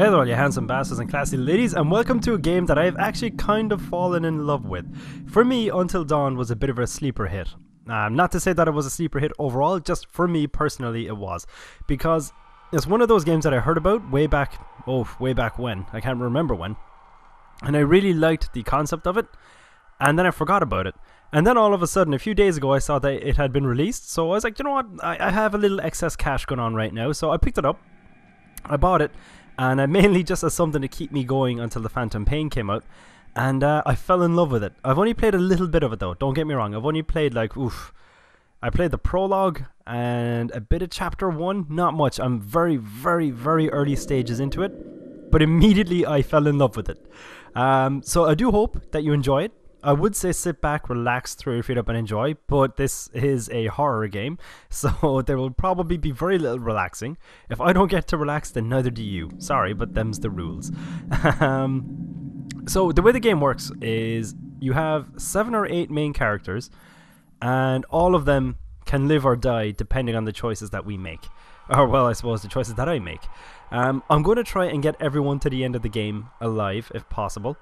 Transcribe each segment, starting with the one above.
Hey there all you handsome bastards and classy ladies, and welcome to a game that I've actually kind of fallen in love with. For me, Until Dawn was a bit of a sleeper hit. Not to say that it was a sleeper hit overall, just for me personally it was. Because it's one of those games that I heard about way back when, I can't remember when. And I really liked the concept of it, and then I forgot about it. And then all of a sudden, a few days ago, I saw that it had been released, so I was like, you know what, I have a little excess cash going on right now, so I picked it up, I bought it, and mainly just as something to keep me going until the Phantom Pain came out, and I fell in love with it. I've only played a little bit of it though, don't get me wrong, I've only played I played the prologue and a bit of chapter 1, not much. I'm very early stages into it, but immediately I fell in love with it. So I do hope that you enjoy it. I would say sit back, relax, throw your feet up and enjoy, but this is a horror game, so there will probably be very little relaxing. If I don't get to relax, then neither do you. Sorry, but them's the rules. So the way the game works is you have 7 or 8 main characters, and all of them can live or die depending on the choices that we make. Or, well, I suppose the choices that I make. I'm going to try and get everyone to the end of the game alive, if possible.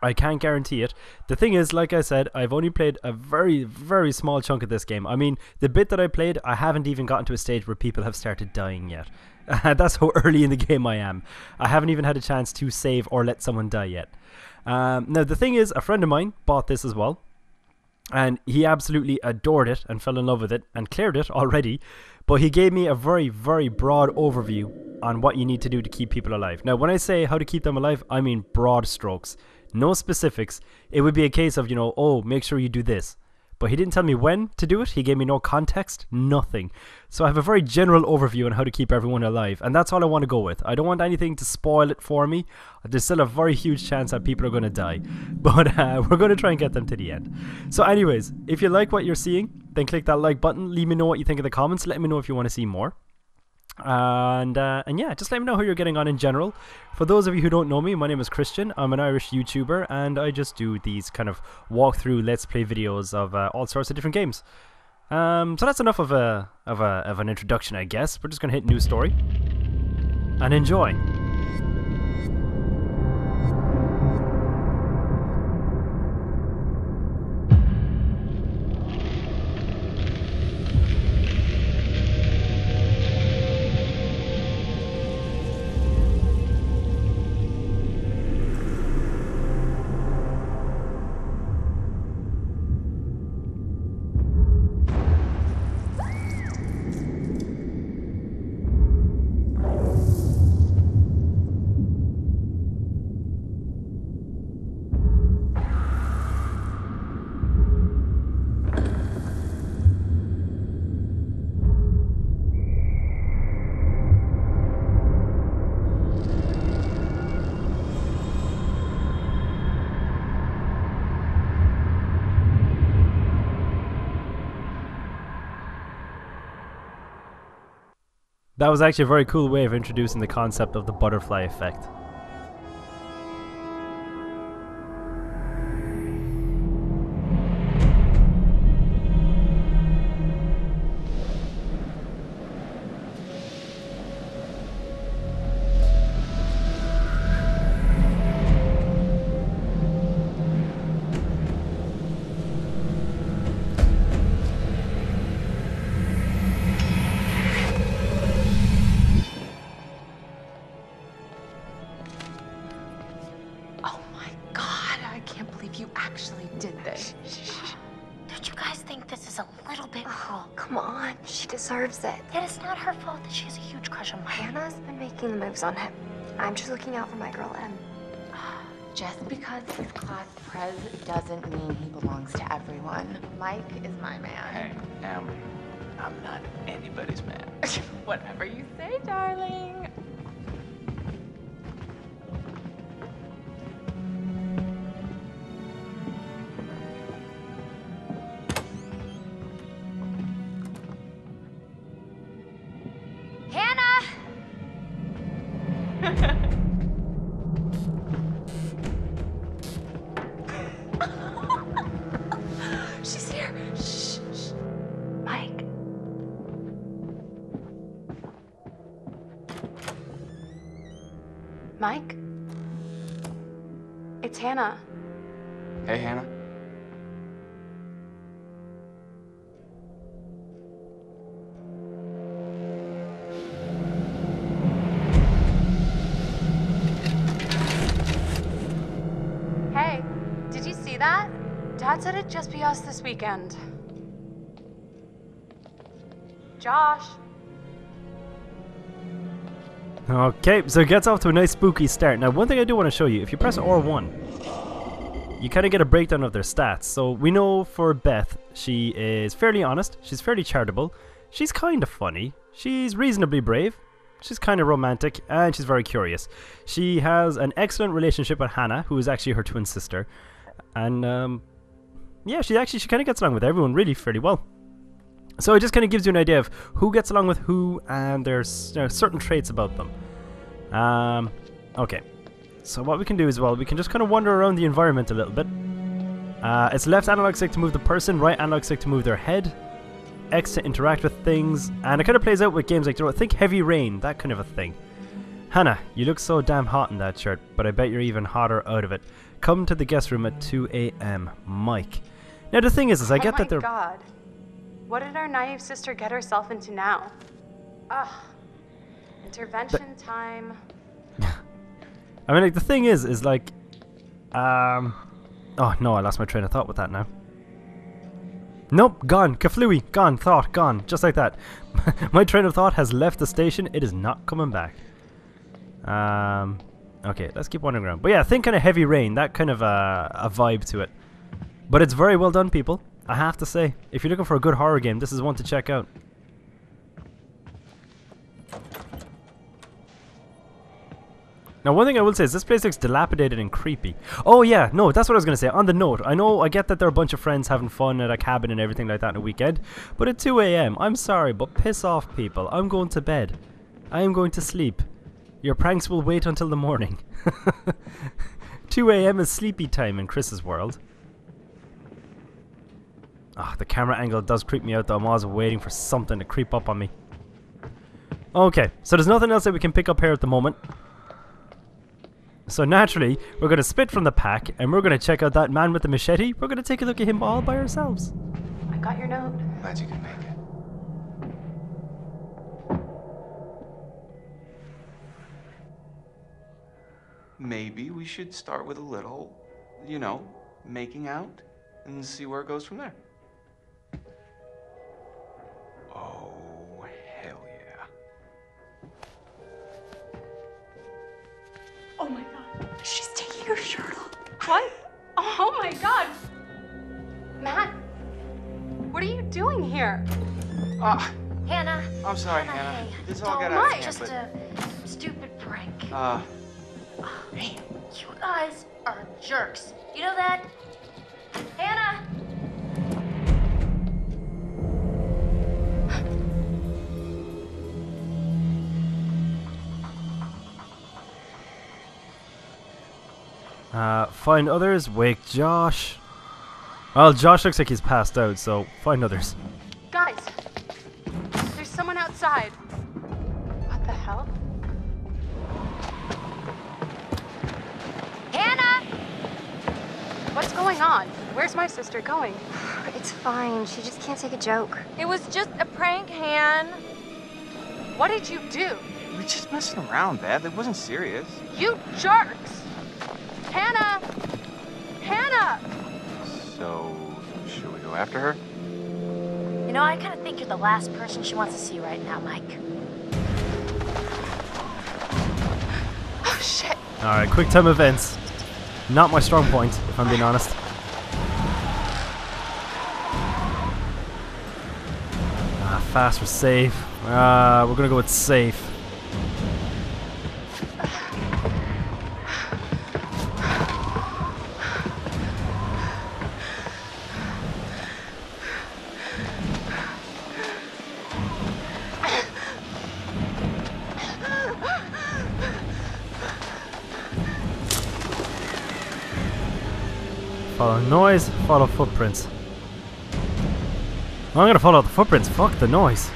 I can't guarantee it. The thing is, like I said, I've only played a very small chunk of this game. I mean, the bit that I played, I haven't even gotten to a stage where people have started dying yet. That's how early in the game I am. I haven't even had a chance to save or let someone die yet. Now, the thing is, a friend of mine bought this as well, and he absolutely adored it and fell in love with it and cleared it already, but he gave me a very broad overview on what you need to do to keep people alive. Now, when I say how to keep them alive, I mean broad strokes. No specifics. It would be a case of, oh, make sure you do this. But he didn't tell me when to do it. He gave me no context, nothing. So I have a very general overview on how to keep everyone alive, and that's all I want to go with. I don't want anything to spoil it for me. There's still a very huge chance that people are going to die, but we're going to try and get them to the end. So anyways, if you like what you're seeing, then click that like button. Leave me know what you think in the comments. Let me know if you want to see more. And yeah, just let me know how you're getting on in general. For those of you who don't know me, my name is Christian. I'm an Irish YouTuber, and I just do these kind of walkthrough let's play videos of all sorts of different games. So that's enough of an introduction, I guess. We're just gonna hit new story and enjoy. That was actually a very cool way of introducing the concept of the butterfly effect. You actually did this. Don't you guys think this is a little bit cruel? Come on, she deserves it. Yet it's not her fault that she has a huge crush on Mike. Hannah's been making the moves on him. I'm just looking out for my girl, Em. Just because he's class prez doesn't mean he belongs to everyone. Mike is my man. Hey, Em, I'm not anybody's man. Whatever you say, darling. She's here. Shh, shh. Mike. Mike? It's Hannah. Hey, Hannah. Hey, did you see that? Dad said it'd just be us this weekend. Josh. Okay, so it gets off to a nice spooky start. Now, one thing I do want to show you, if you press R1, you kind of get a breakdown of their stats. So we know for Beth, she is fairly honest, she's fairly charitable, she's kind of funny, she's reasonably brave, she's kind of romantic, and she's very curious. She has an excellent relationship with Hannah, who is actually her twin sister. And, yeah, she kind of gets along with everyone really fairly well. So it just kind of gives you an idea of who gets along with who, and there's certain traits about them. Okay, so what we can do is, well, we can just kind of wander around the environment a little bit. It's left analog stick to move the person, right analog stick to move their head, X to interact with things, and it kind of plays out with games like, think Heavy Rain, that kind of a thing. Hannah, you look so damn hot in that shirt, but I bet you're even hotter out of it. Come to the guest room at 2 a.m. Mike. Now the thing is I get that they're... Oh my God. What did our naive sister get herself into now? Ugh. Intervention time. I mean, like, the thing is like... Oh, no, I lost my train of thought with that now. Nope, gone. Kaflooey. Gone. Thought. Gone. Just like that. My train of thought has left the station. It is not coming back. Okay, let's keep wandering around. But yeah, think kind of Heavy Rain. That kind of a vibe to it. But it's very well done, people. I have to say, if you're looking for a good horror game, this is one to check out. Now, one thing I will say is this place looks dilapidated and creepy. Oh yeah, no, that's what I was going to say. On the note, I get that there are a bunch of friends having fun at a cabin and everything like that on a weekend, but at 2 a.m, I'm sorry, but piss off, people. I'm going to bed. I am going to sleep. Your pranks will wait until the morning. 2 a.m. is sleepy time in Chris's world. Ah, the camera angle does creep me out though. I'm always waiting for something to creep up on me. Okay, so there's nothing else that we can pick up here at the moment. So naturally, we're going to split from the pack and we're going to check out that man with the machete. We're going to take a look at him all by ourselves. I got your note. Glad you could make it. Maybe we should start with a little, you know, making out and see where it goes from there. Oh, hell yeah. Oh my God. She's taking her shirt off. What? Oh my God. Matt, what are you doing here? Hannah. I'm sorry, Hannah, Hannah. hey, This all don't got out of mind. hand, Just but... a stupid prank. Hey. You guys are jerks. You know that? Hannah! Find others, wake Josh. Well, Josh looks like he's passed out, so find others. Guys, there's someone outside. What the hell? Hannah! What's going on? Where's my sister going? It's fine. She just can't take a joke. It was just a prank, Han. What did you do? We're just messing around, Beth. It wasn't serious. You jerks! Hannah! Hannah! So, should we go after her? You know, I kind of think you're the last person she wants to see right now, Mike. Oh, shit. Alright, quick time events. Not my strong point, if I'm being honest. Fast or safe? We're gonna go with safe. Follow noise, follow footprints. I'm gonna follow the footprints, fuck the noise.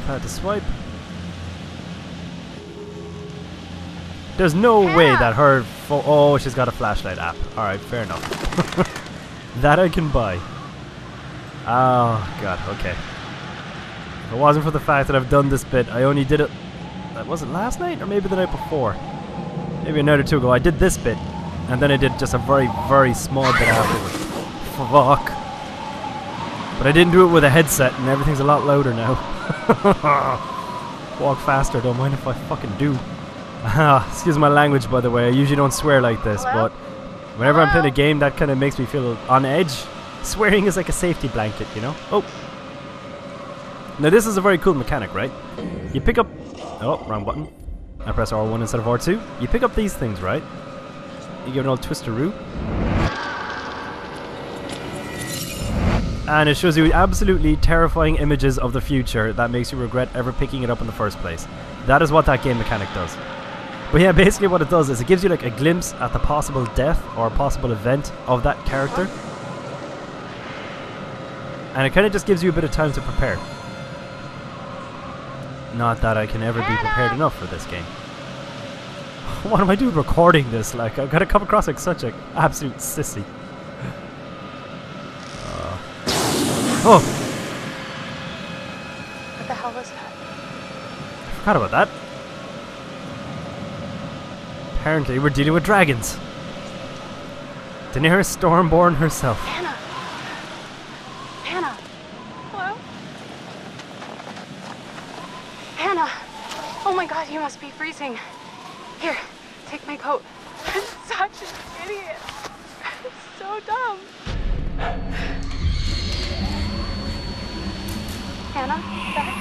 Touchpad to swipe. There's no way that her... oh, she's got a flashlight app. Alright, fair enough. That I can buy. Oh, God, okay. If it wasn't for the fact that I've done this bit, I only did it... was it last night? Or maybe the night before? Maybe a night or two ago. I did this bit. And then I did just a very, very small bit afterwards. Fuck. But I didn't do it with a headset, and everything's a lot louder now. Walk faster, don't mind if I fucking do. Excuse my language, by the way. I usually don't swear like this, but whenever I'm playing a game, that kind of makes me feel on edge. Swearing is like a safety blanket, you know? Oh. Now this is a very cool mechanic, right? You pick up... oh, wrong button. I press R1 instead of R2. You pick up these things, right? You give it an old twisteroo. And it shows you absolutely terrifying images of the future that makes you regret ever picking it up in the first place. That is what that game mechanic does. But yeah, basically what it does is it gives you like a glimpse at the possible death or possible event of that character. And it kind of just gives you a bit of time to prepare. Not that I can ever be prepared enough for this game. What am I doing recording this? Like, I've got to come across like such an absolute sissy. Oh! What the hell was that? I forgot about that. Apparently we're dealing with dragons. Daenerys Stormborn herself. Hannah! Hannah! Hello? Hannah! Oh my god, you must be freezing. Here, take my coat. I'm such an idiot. I'm so dumb. Hannah? Beth?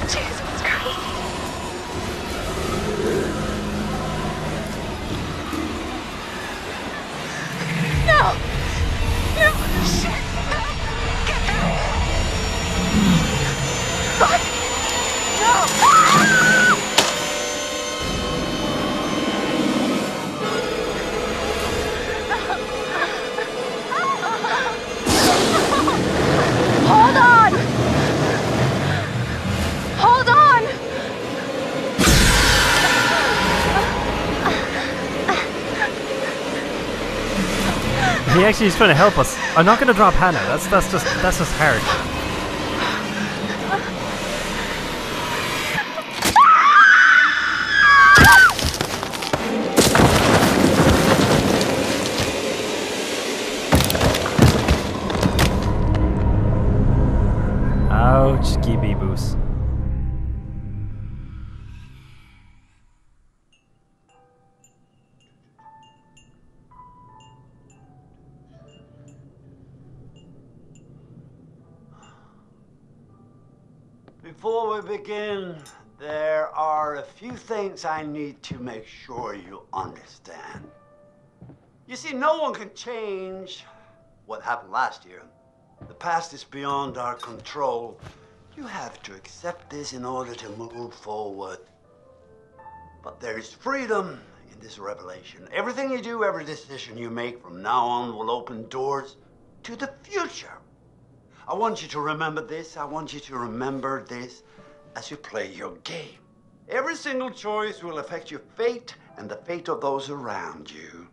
Jesus Christ. No! No! Shit! Get back! Fuck! No! Hold on! Hold on! He actually is trying to help us. I'm not going to drop Hannah. That's just hard. Ouch, gibby boos. Before we begin, there are a few things I need to make sure you understand. You see, no one can change what happened last year. The past is beyond our control. You have to accept this in order to move forward. But there is freedom in this revelation. Everything you do, every decision you make from now on will open doors to the future. I want you to remember this. I want you to remember this as you play your game. Every single choice will affect your fate and the fate of those around you.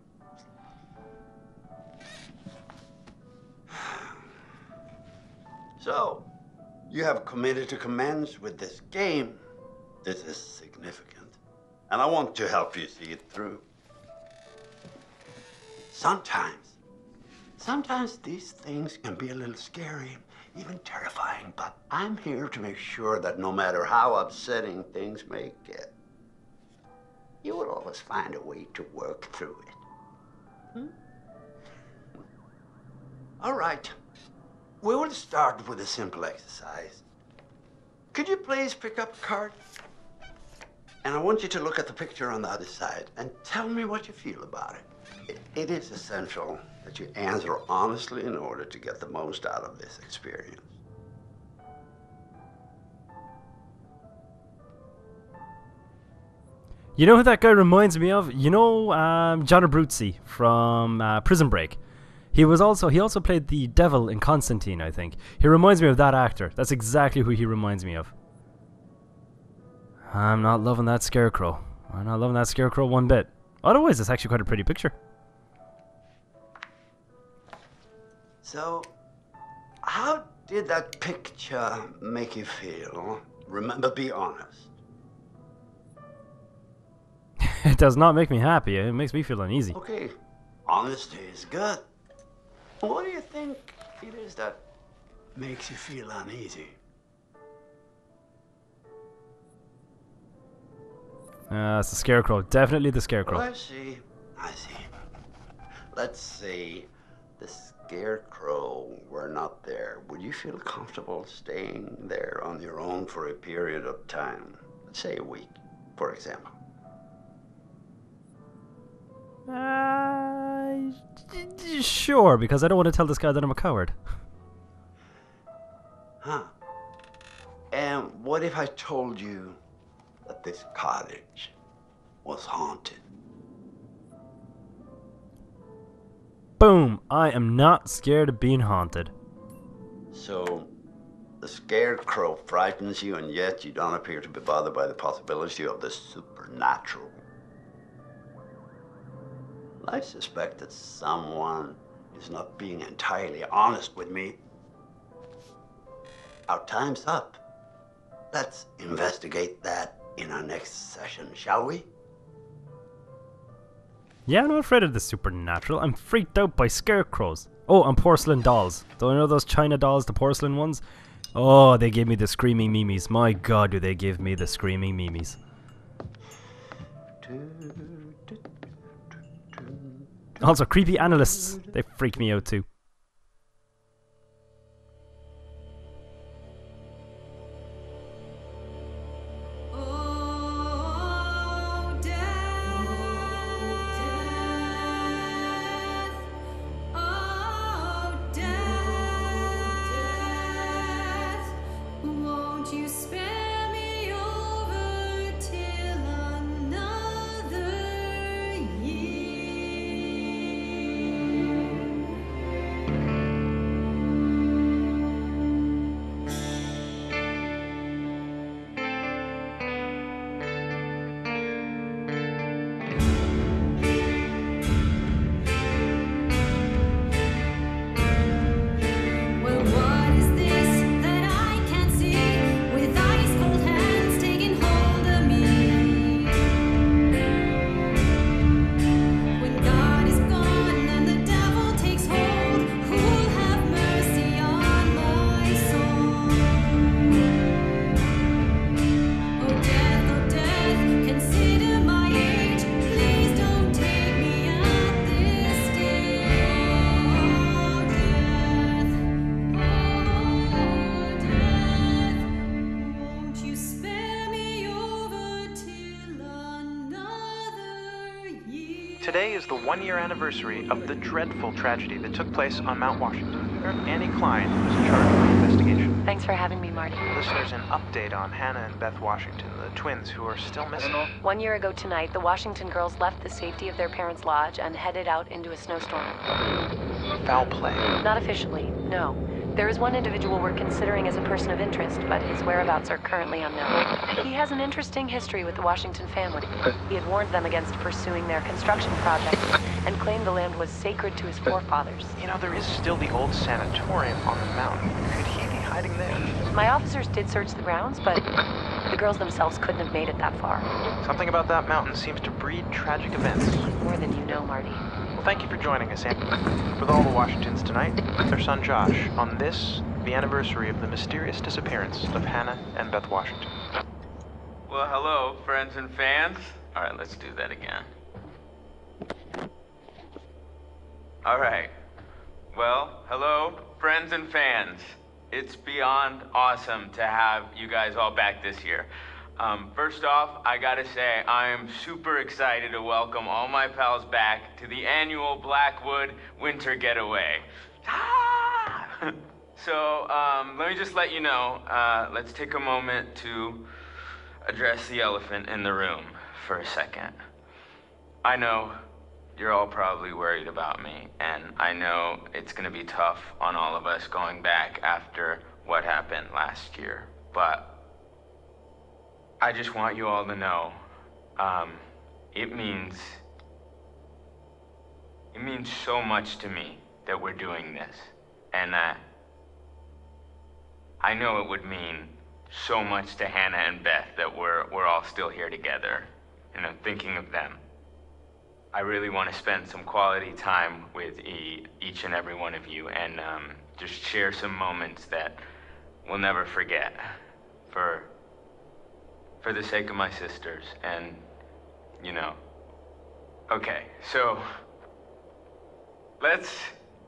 So, you have committed to commence with this game. This is significant, and I want to help you see it through. Sometimes these things can be a little scary, even terrifying, but I'm here to make sure that no matter how upsetting things may get, you will always find a way to work through it. All right. We will start with a simple exercise. Could you please pick up a card? And I want you to look at the picture on the other side and tell me what you feel about it. It is essential that you answer honestly in order to get the most out of this experience. You know who that guy reminds me of? You know John Abruzzi from Prison Break. He also played the devil in Constantine, I think. He reminds me of that actor. That's exactly who he reminds me of. I'm not loving that scarecrow. I'm not loving that scarecrow one bit. Otherwise, it's actually quite a pretty picture. So, how did that picture make you feel? Remember, be honest. It does not make me happy. It makes me feel uneasy. Okay, honesty is good. What do you think it is that makes you feel uneasy? It's the scarecrow. Definitely the scarecrow. Oh, I see. Let's say the scarecrow were not there. Would you feel comfortable staying there on your own for a period of time? Let's say a week, for example. Sure, because I don't want to tell this guy that I'm a coward. Huh. And what if I told you that this cottage was haunted? Boom! I am not scared of being haunted. So, the scarecrow frightens you, and yet you don't appear to be bothered by the possibility of the supernatural. I suspect that someone is not being entirely honest with me. Our time's up. Let's investigate that in our next session, shall we? Yeah, I'm not afraid of the supernatural. I'm freaked out by scarecrows. Oh, and porcelain dolls. Don't you know those China dolls, the porcelain ones? Oh, they give me the screaming memes. My god, do they give me the screaming memes. Also, creepy analysts. They freak me out too. Today is the one-year anniversary of the dreadful tragedy that took place on Mount Washington. Annie Klein was in charge of the investigation. Thanks for having me, Marty. Listeners, an update on Hannah and Beth Washington, the twins who are still missing. 1 year ago tonight, the Washington girls left the safety of their parents' lodge and headed out into a snowstorm. Foul play. Not officially, no. There is one individual we're considering as a person of interest, but his whereabouts are currently unknown. He has an interesting history with the Washington family. He had warned them against pursuing their construction project and claimed the land was sacred to his forefathers. You know, there is still the old sanatorium on the mountain. Could he be hiding there? My officers did search the grounds, but the girls themselves couldn't have made it that far. Something about that mountain seems to breed tragic events. More than you know, Marty. Well, thank you for joining us, Annie. With all the Washingtons tonight, with their son Josh, on this, the anniversary of the mysterious disappearance of Hannah and Beth Washington. Well, hello, friends and fans. All right, let's do that again. All right. Well, hello, friends and fans. It's beyond awesome to have you guys all back this year. First off, I gotta say, I am super excited to welcome all my pals back to the annual Blackwood Winter Getaway. Ah! So, let me just let you know, let's take a moment to address the elephant in the room for a second. I know you're all probably worried about me, and I know it's gonna be tough on all of us going back after what happened last year, but I just want you all to know, it means so much to me that we're doing this, and I know it would mean so much to Hannah and Beth that we're all still here together, and I'm thinking of them. I really want to spend some quality time with each and every one of you, and just share some moments that we'll never forget, for the sake of my sisters, and, you know. Okay, so let's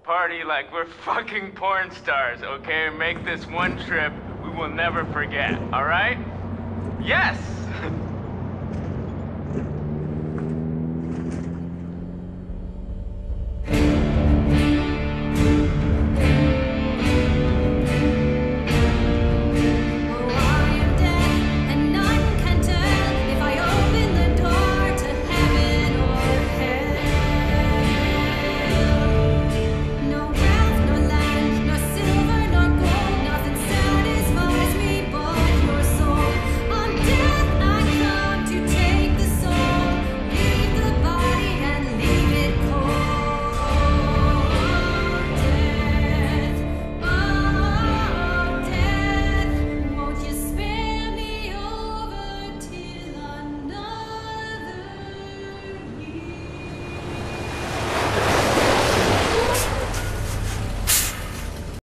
party like we're fucking porn stars, okay? Make this one trip we will never forget, all right? Yes!